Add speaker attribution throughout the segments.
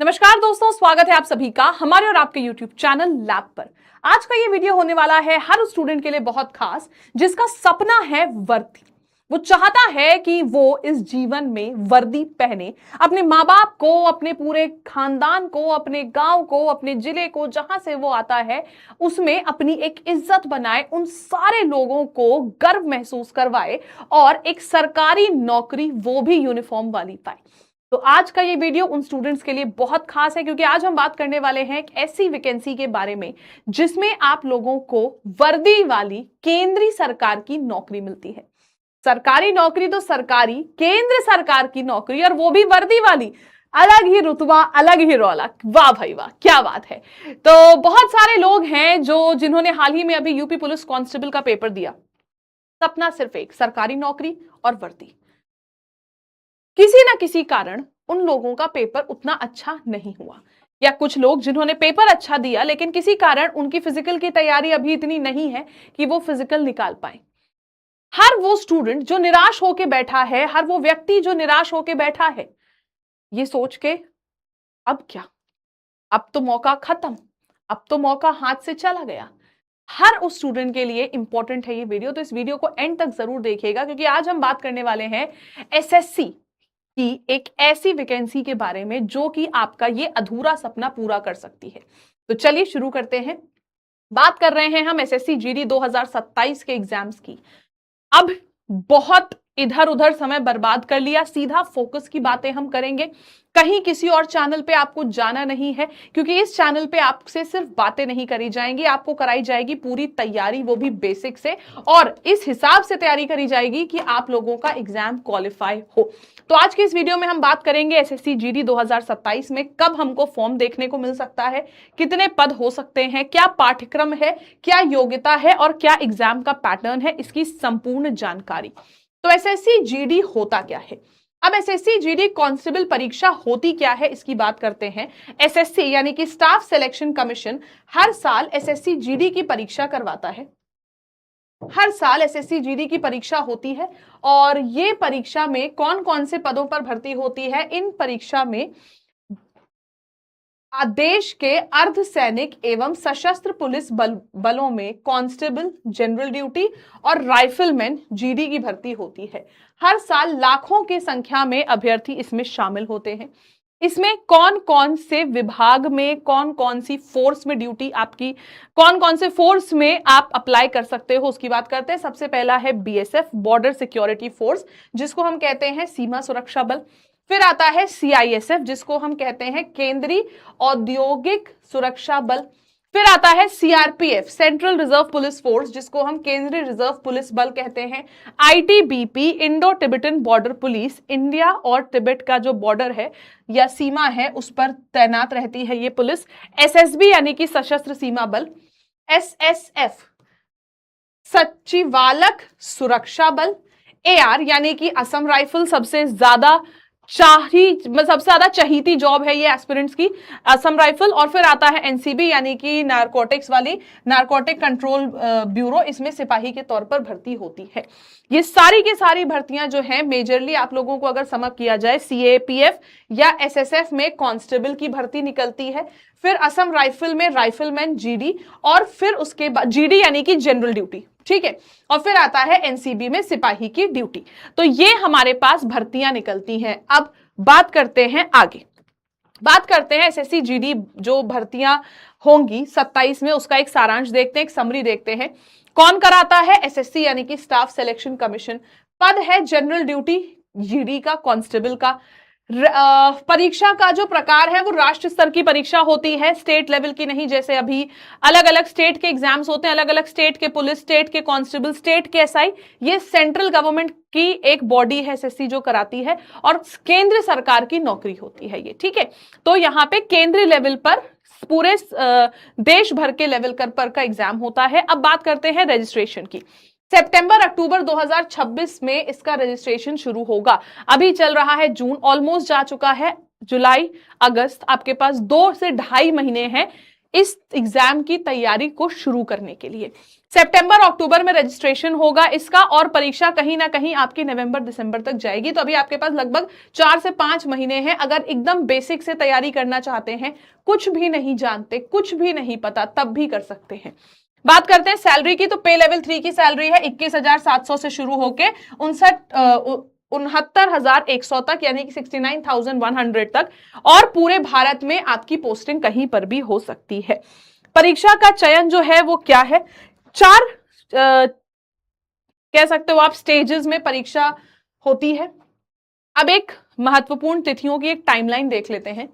Speaker 1: नमस्कार दोस्तों, स्वागत है आप सभी का हमारे और आपके YouTube चैनल लैब पर। आज का ये वीडियो होने वाला है हर उस स्टूडेंट के लिए बहुत खास जिसका सपना है वर्दी। वो चाहता है कि वो इस जीवन में वर्दी पहने, अपने माँ बाप को, अपने पूरे खानदान को, अपने गांव को, अपने जिले को, जहां से वो आता है उसमें अपनी एक इज्जत बनाए, उन सारे लोगों को गर्व महसूस करवाए और एक सरकारी नौकरी वो भी यूनिफॉर्म वाली पाए। तो आज का ये वीडियो उन स्टूडेंट्स के लिए बहुत खास है क्योंकि आज हम बात करने वाले हैं एक ऐसी वैकेंसी के बारे में जिसमें आप लोगों को वर्दी वाली केंद्रीय सरकार की नौकरी मिलती है। सरकारी नौकरी तो सरकारी, केंद्र सरकार की नौकरी और वो भी वर्दी वाली। अलग ही रुतबा, अलग ही रौला। वाह भाई वाह, क्या बात है। तो बहुत सारे लोग हैं जिन्होंने हाल ही में अभी यूपी पुलिस कांस्टेबल का पेपर दिया। सपना सिर्फ एक, सरकारी नौकरी और वर्दी। किसी ना किसी कारण उन लोगों का पेपर उतना अच्छा नहीं हुआ, या कुछ लोग जिन्होंने पेपर अच्छा दिया लेकिन किसी कारण उनकी फिजिकल की तैयारी अभी इतनी नहीं है कि वो फिजिकल निकाल पाए। हर वो स्टूडेंट जो निराश होके बैठा है, हर वो व्यक्ति जो निराश होके बैठा है, ये सोच के अब क्या, अब तो मौका खत्म, अब तो मौका हाथ से चला गया। हर उस स्टूडेंट के लिए इंपॉर्टेंट है ये वीडियो, तो इस वीडियो को एंड तक जरूर देखिएगा क्योंकि आज हम बात करने वाले हैं एसएससी की एक ऐसी वैकेंसी के बारे में जो कि आपका ये अधूरा सपना पूरा कर सकती है। तो चलिए शुरू करते हैं। बात कर रहे हैं हम एसएससी जीडी 2027 के एग्जाम्स की। अब बहुत इधर उधर समय बर्बाद कर लिया, सीधा फोकस की बातें हम करेंगे। कहीं किसी और चैनल पे आपको जाना नहीं है क्योंकि इस चैनल पे आपसे सिर्फ बातें नहीं करी जाएंगी, आपको कराई जाएगी पूरी तैयारी, वो भी बेसिक से, और इस हिसाब से तैयारी करी जाएगी कि आप लोगों का एग्जाम क्वालिफाई हो। तो आज के इस वीडियो में हम बात करेंगे एसएससी जीडी 2027 में कब हमको फॉर्म देखने को मिल सकता है, कितने पद हो सकते हैं, क्या पाठ्यक्रम है, क्या योग्यता है और क्या एग्जाम का पैटर्न है, इसकी संपूर्ण जानकारी। तो एसएससी जीडी होता क्या है। अब एसएससी जीडी कांस्टेबल परीक्षा होती क्या है इसकी बात करते हैं। एसएससी यानी कि स्टाफ सिलेक्शन कमीशन हर साल एसएससी जीडी की परीक्षा करवाता है। हर साल एसएससी जीडी की परीक्षा होती है और ये परीक्षा में कौन कौन से पदों पर भर्ती होती है। इन परीक्षा में देश के अर्धसैनिक एवं सशस्त्र पुलिस बलों में कांस्टेबल, जनरल ड्यूटी और राइफलमैन जीडी की भर्ती होती है। हर साल लाखों की संख्या में अभ्यर्थी इसमें शामिल होते हैं। इसमें कौन कौन से विभाग में, कौन कौन सी फोर्स में ड्यूटी आपकी, कौन कौन से फोर्स में आप अप्लाई कर सकते हो उसकी बात करते हैं। सबसे पहला है बीएसएफ, बॉर्डर सिक्योरिटी फोर्स, जिसको हम कहते हैं सीमा सुरक्षा बल। फिर आता है सीआईएसएफ, जिसको हम कहते हैं केंद्रीय औद्योगिक सुरक्षा बल। फिर आता है CRPF, central reserve police force, जिसको हम केंद्रीय रिजर्व पुलिस बल कहते हैं। ITBP, Indo Tibetan border police, India और तिब्बत का जो बॉर्डर है या सीमा है उस पर तैनात रहती है ये पुलिस। एसएसबी यानी कि सशस्त्र सीमा बल। एसएसएफ, सचिवालक सुरक्षा बल। एआर यानी कि असम राइफल, सबसे ज्यादा चहीती जॉब है ये एस्पिरेंट्स की, असम राइफल। और फिर आता है एनसीबी यानी कि नारकोटिक्स वाली, नारकोटिक कंट्रोल ब्यूरो, इसमें सिपाही के तौर पर भर्ती होती है। ये सारी की सारी भर्तियां जो हैं मेजरली आप लोगों को अगर समअप किया जाए, सीएपीएफ या एसएसएफ में कांस्टेबल की भर्ती निकलती है, फिर असम राइफल में राइफलमैन जीडी, और फिर उसके बाद जीडी यानी कि जनरल ड्यूटी, ठीक है, और फिर आता है एनसीबी में सिपाही की ड्यूटी। तो ये हमारे पास भर्तियां निकलती हैं। अब बात करते हैं आगे, बात करते हैं एसएससी जीडी जो भर्तियां होंगी 27 में, उसका एक सारांश देखते हैं, एक समरी देखते हैं। कौन कराता है? एसएससी यानी कि स्टाफ सिलेक्शन कमीशन। पद है जनरल ड्यूटी जीडी का, कांस्टेबल का। परीक्षा का जो प्रकार है वो राष्ट्र स्तर की परीक्षा होती है, स्टेट लेवल की नहीं। जैसे अभी अलग अलग स्टेट के एग्जाम्स होते हैं, अलग अलग स्टेट के पुलिस, स्टेट के कांस्टेबल, स्टेट के एसआई, ये सेंट्रल गवर्नमेंट की एक बॉडी है एसएससी जो कराती है, और केंद्र सरकार की नौकरी होती है ये, ठीक है। तो यहाँ पे केंद्रीय लेवल पर पूरे देश भर के लेवल पर का एग्जाम होता है। अब बात करते हैं रजिस्ट्रेशन की। सितंबर अक्टूबर 2026 में इसका रजिस्ट्रेशन शुरू होगा। अभी चल रहा है जून, ऑलमोस्ट जा चुका है जुलाई, अगस्त, आपके पास 2 से ढाई महीने हैं इस एग्जाम की तैयारी को शुरू करने के लिए। सितंबर अक्टूबर में रजिस्ट्रेशन होगा इसका, और परीक्षा कहीं ना कहीं आपकी नवंबर दिसंबर तक जाएगी। तो अभी आपके पास लगभग 4 से 5 महीने हैं। अगर एकदम बेसिक से तैयारी करना चाहते हैं, कुछ भी नहीं जानते, कुछ भी नहीं पता, तब भी कर सकते हैं। बात करते हैं सैलरी की, तो पे लेवल 3 की सैलरी है 21,700 से शुरू होके 69,100 तक, यानी कि 69,100 तक, और पूरे भारत में आपकी पोस्टिंग कहीं पर भी हो सकती है। परीक्षा का चयन जो है वो क्या है, 4 कह सकते हो आप स्टेजेस में परीक्षा होती है। अब एक महत्वपूर्ण तिथियों की एक टाइमलाइन देख लेते हैं।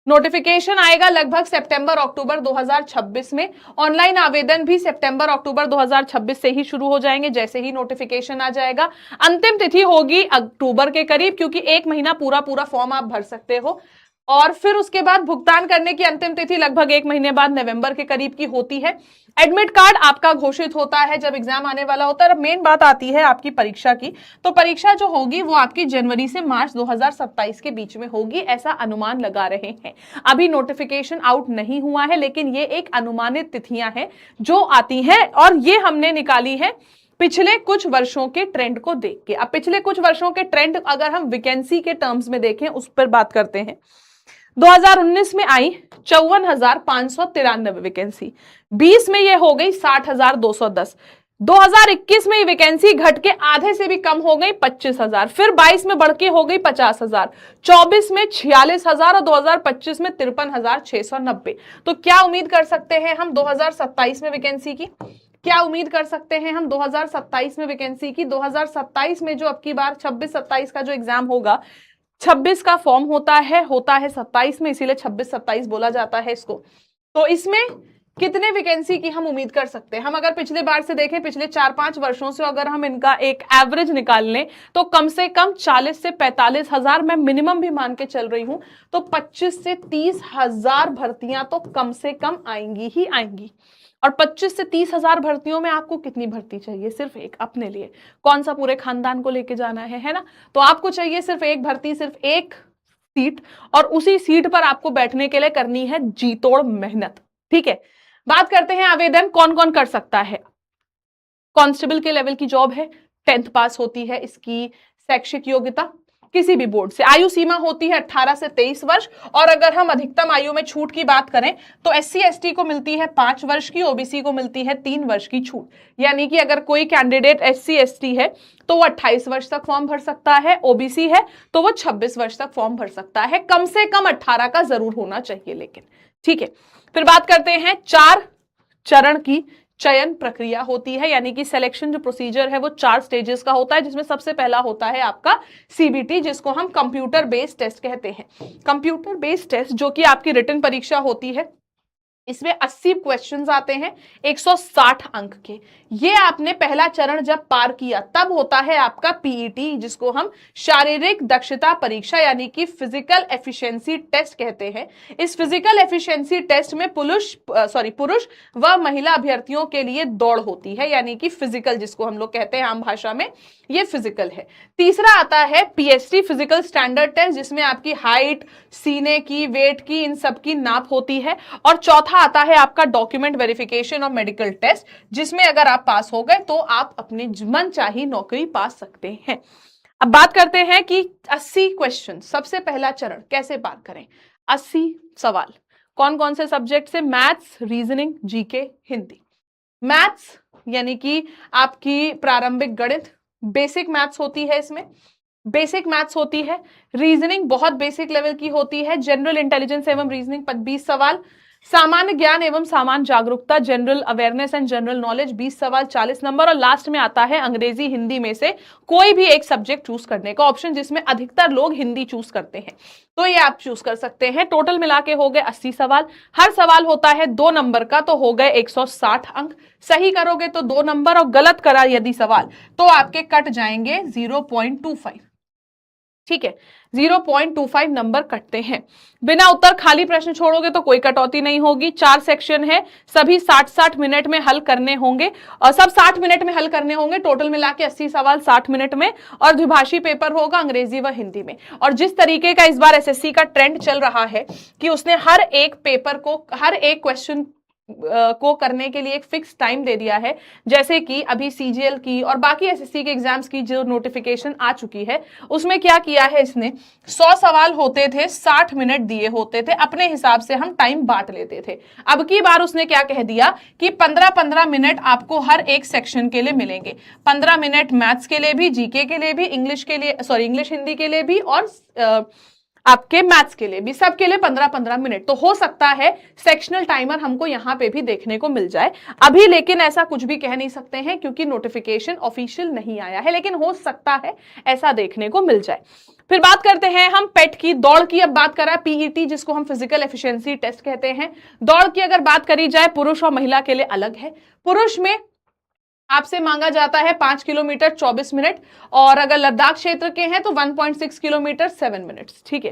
Speaker 1: नोटिफिकेशन आएगा लगभग सितंबर अक्टूबर 2026 में। ऑनलाइन आवेदन भी सितंबर अक्टूबर 2026 से ही शुरू हो जाएंगे, जैसे ही नोटिफिकेशन आ जाएगा। अंतिम तिथि होगी अक्टूबर के करीब, क्योंकि 1 महीना पूरा पूरा फॉर्म आप भर सकते हो, और फिर उसके बाद भुगतान करने की अंतिम तिथि लगभग 1 महीने बाद नवंबर के करीब की होती है। एडमिट कार्ड आपका घोषित होता है जब एग्जाम आने वाला होता है। अब मेन बात आती है आपकी परीक्षा की, तो परीक्षा जो होगी वो आपकी जनवरी से मार्च 2027 के बीच में होगी, ऐसा अनुमान लगा रहे हैं। अभी नोटिफिकेशन आउट नहीं हुआ है, लेकिन ये एक अनुमानित तिथियां हैं जो आती हैं, और ये हमने निकाली है पिछले कुछ वर्षों के ट्रेंड को देख के। अब पिछले कुछ वर्षों के ट्रेंड अगर हम वैकेंसी के टर्म्स में देखें, उस पर बात करते हैं। 2019 में आई 54,593 वैकेंसी, 20 में ये हो गई 60,210, 2021 में ये वैकेंसी घट के आधे से भी कम हो गई 25,000, फिर 22 में बढ़ के हो गई 50,000, 24 में 46,000 और 2025 में 53,690। तो क्या उम्मीद कर सकते हैं हम 2027 में वैकेंसी की? क्या उम्मीद कर सकते हैं हम 2027 में वैकेंसी की? 2027 में जो अब की बार 26-27 का जो एग्जाम होगा, 26 का फॉर्म होता है 27 में, इसीलिए 26-27 बोला जाता है इसको। तो इसमें कितने वैकेंसी की हम उम्मीद कर सकते हैं? हम अगर पिछले बार से देखें, पिछले 4-5 वर्षों से अगर हम इनका एक एवरेज निकाल लें, तो कम से कम 40 से 45 हजार, मैं मिनिमम भी मान के चल रही हूं, तो 25 से 30 हजार भर्तियां तो कम से कम आएंगी ही आएंगी। और 25 से 30 हजार भर्तियों में आपको कितनी भर्ती चाहिए? सिर्फ एक, अपने लिए। कौन सा पूरे खानदान को लेके जाना है ना? तो आपको चाहिए सिर्फ एक भर्ती, सिर्फ एक सीट, और उसी सीट पर आपको बैठने के लिए करनी है जी तोड़ मेहनत। ठीक है, बात करते हैं आवेदन कौन कौन कर सकता है। कांस्टेबल के लेवल की जॉब है, 10th पास होती है इसकी शैक्षिक योग्यता किसी भी बोर्ड से। आयु सीमा होती है 18 से 23 वर्ष, और अगर हम अधिकतम आयु में छूट की बात करें तो SC/ST को मिलती है 5 वर्ष की, OBC को मिलती है 3 वर्ष की छूट। यानी कि अगर कोई कैंडिडेट SC/ST है तो वो 28 वर्ष तक फॉर्म भर सकता है, OBC है तो वो 26 वर्ष तक फॉर्म भर सकता है। कम से कम 18 का जरूर होना चाहिए लेकिन। ठीक है, फिर बात करते हैं 4 चरण की चयन प्रक्रिया होती है, यानी कि सिलेक्शन जो प्रोसीजर है वो 4 स्टेजेस का होता है, जिसमें सबसे पहला होता है आपका CBT, जिसको हम कंप्यूटर बेस्ड टेस्ट कहते हैं। कंप्यूटर बेस्ड टेस्ट जो कि आपकी रिटन परीक्षा होती है, इसमें 80 क्वेश्चंस आते हैं 160 अंक के। ये आपने पहला चरण जब पार किया तब होता है आपका PET, जिसको हम शारीरिक दक्षता परीक्षा यानी कि फिजिकल एफिशिएंसी टेस्ट कहते हैं। इस फिजिकल एफिशिएंसी टेस्ट में पुरुष व महिला अभ्यर्थियों के लिए दौड़ होती है, यानी कि फिजिकल जिसको हम लोग कहते हैं आम भाषा में, ये फिजिकल है। तीसरा आता है PST फिजिकल स्टैंडर्ड टेस्ट, जिसमें आपकी हाइट, सीने की, वेट की, इन सब की नाप होती है। और चौथा आता है आपका डॉक्यूमेंट वेरिफिकेशन और मेडिकल टेस्ट, जिसमें अगर आप पास हो गए तो आप अपनी मनचाही नौकरी पा सकते हैं। अब बात करते हैं कि 80 क्वेश्चन, सबसे पहला चरण कैसे पार करें। 80 सवाल कौन कौन से सब्जेक्ट से? Maths, reasoning, GK, Hindi. Maths यानी कि आपकी प्रारंभिक गणित, बेसिक मैथ्स होती है इसमें, बेसिक मैथ्स होती है। रीजनिंग बहुत बेसिक लेवल की होती है। जनरल इंटेलिजेंस एवं रीजनिंग 20 सवाल। सामान्य ज्ञान एवं सामान्य जागरूकता, general awareness and general knowledge 20 सवाल 40 नंबर। और लास्ट में आता है अंग्रेजी हिंदी में से कोई भी एक सब्जेक्ट चूज करने का ऑप्शन, जिसमें अधिकतर लोग हिंदी चूज करते हैं, तो ये आप चूज कर सकते हैं। टोटल मिला के हो गए 80 सवाल। हर सवाल होता है 2 नंबर का, तो हो गए 160 अंक। सही करोगे तो 2 नंबर, और गलत करा यदि सवाल तो आपके कट जाएंगे 0.25। ठीक है, 0.25 नंबर कटते हैं। बिना उत्तर खाली प्रश्न छोड़ोगे तो कोई कटौती नहीं होगी। 4 सेक्शन है, सभी 60-60 मिनट में हल करने होंगे और सब 60 मिनट में हल करने होंगे। टोटल मिला के 80 सवाल 60 मिनट में, और द्विभाषी पेपर होगा अंग्रेजी व हिंदी में। और जिस तरीके का इस बार एसएससी का ट्रेंड चल रहा है कि उसने हर एक पेपर को, हर एक क्वेश्चन को करने के लिए एक फिक्स टाइम दे दिया है, जैसे कि अभी सीजीएल की और बाकी एसएससी के एग्जाम्स की जो नोटिफिकेशन आ चुकी है उसमें क्या किया है इसने, 100 सवाल होते थे, 60 मिनट दिए होते थे, अपने हिसाब से हम टाइम बांट लेते थे। अब की बार उसने क्या कह दिया कि 15-15 मिनट आपको हर एक सेक्शन के लिए मिलेंगे। 15 मिनट मैथ्स के लिए भी, जीके के लिए भी, इंग्लिश के लिए, सॉरी इंग्लिश हिंदी के लिए भी, और आपके मैथ्स के लिए भी, सबके लिए 15-15 मिनट। तो हो सकता है सेक्शनल टाइमर हमको यहां पे भी देखने को मिल जाए अभी, लेकिन ऐसा कुछ भी कह नहीं सकते हैं क्योंकि नोटिफिकेशन ऑफिशियल नहीं आया है, लेकिन हो सकता है ऐसा देखने को मिल जाए। फिर बात करते हैं हम पेट की, दौड़ की। अब बात करा पीईटी, जिसको हम फिजिकल एफिशिएंसी टेस्ट कहते हैं। दौड़ की अगर बात करी जाए, पुरुष और महिला के लिए अलग है। पुरुष में आपसे मांगा जाता है 5 किलोमीटर 24 मिनट, और अगर लद्दाख क्षेत्र के हैं तो 1.6 किलोमीटर 7 मिनट्स, ठीक है।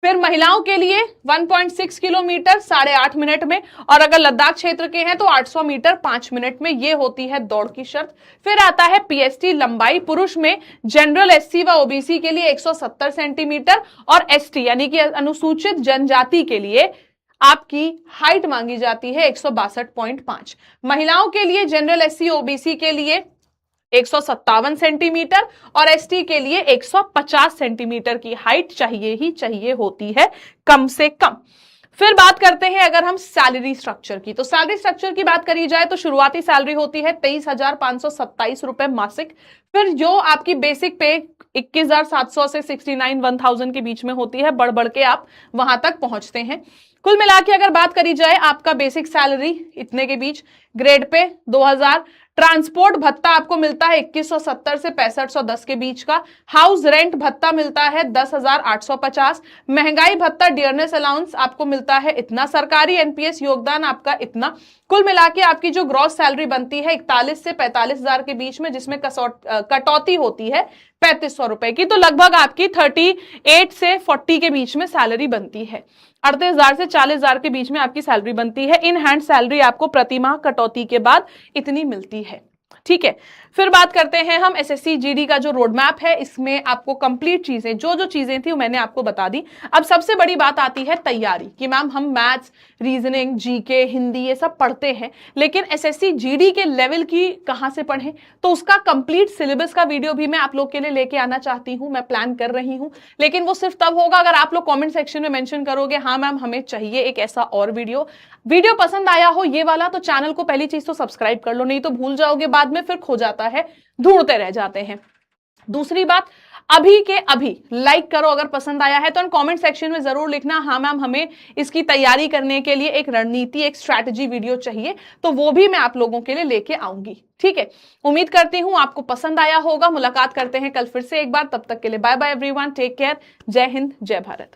Speaker 1: फिर महिलाओं के लिए 1.6 किलोमीटर 8.5 मिनट में, और अगर लद्दाख क्षेत्र के हैं तो 800 मीटर 5 मिनट में। ये होती है दौड़ की शर्त। फिर आता है पीएसटी लंबाई। पुरुष में जनरल, एससी व ओबीसी के लिए 170 सेंटीमीटर, और एसटी यानी कि अनुसूचित जनजाति के लिए आपकी हाइट मांगी जाती है 162.5। महिलाओं के लिए जनरल, एससी, ओबीसी के लिए 157 सेंटीमीटर, और एसटी के लिए 150 सेंटीमीटर की हाइट चाहिए ही चाहिए होती है, कम से कम। फिर बात करते हैं अगर हम सैलरी स्ट्रक्चर की, तो सैलरी स्ट्रक्चर की बात करी जाए तो शुरुआती सैलरी होती है 23,527 रुपए मासिक। फिर जो आपकी बेसिक पे 21,700 से 69,1,000 के बीच में होती है, बढ़ बढ़ के आप वहां तक पहुंचते हैं। कुल मिला के अगर बात करी जाए, आपका बेसिक सैलरी इतने के बीच, ग्रेड पे 2,000, ट्रांसपोर्ट भत्ता आपको मिलता है 2170 से 6510 के बीच का, हाउस रेंट भत्ता मिलता है 10,850, महंगाई भत्ता डियरनेस अलाउंस आपको मिलता है इतना, सरकारी एनपीएस योगदान आपका इतना। कुल मिला के आपकी जो ग्रॉस सैलरी बनती है 41 से 45,000 के बीच में, जिसमें कटौती होती है 3500 रुपए की, तो लगभग आपकी 38 से 40 के बीच में सैलरी बनती है। 38,000 से 40,000 के बीच में आपकी सैलरी बनती है। इन हैंड सैलरी आपको प्रति माह कटौती के बाद इतनी मिलती है, ठीक है। फिर बात करते हैं हम एसएससी जीडी का जो रोड मैप है, इसमें आपको कंप्लीट चीजें, जो जो चीजें थी वो मैंने आपको बता दी। अब सबसे बड़ी बात आती है तैयारी कि मैम हम मैथ्स, रीजनिंग, जीके, हिंदी ये सब पढ़ते हैं, लेकिन एसएससी जीडी के लेवल की कहां से पढ़ें, तो उसका कंप्लीट सिलेबस का वीडियो भी मैं आप लोग के लिए लेके आना चाहती हूं, मैं प्लान कर रही हूं, लेकिन वो सिर्फ तब होगा अगर आप लोग कॉमेंट सेक्शन में मेंशन करोगे हाँ मैम हमें चाहिए एक ऐसा और वीडियो पसंद आया हो ये वाला, तो चैनल को पहली चीज तो सब्सक्राइब कर लो, नहीं तो भूल जाओगे बाद में, फिर खो जाता है, ढूंढते रह जाते हैं। दूसरी बात, अभी के अभी लाइक करो अगर पसंद आया है तो, कमेंट सेक्शन में जरूर लिखना हाँ मैम हमें इसकी तैयारी करने के लिए एक रणनीति, एक स्ट्रैटेजी वीडियो चाहिए, तो वो भी मैं आप लोगों के लिए लेके आऊंगी, ठीक है। उम्मीद करती हूं आपको पसंद आया होगा। मुलाकात करते हैं कल फिर से एक बार, तब तक के लिए bye bye everyone, take care, जय हिंद, जय भारत।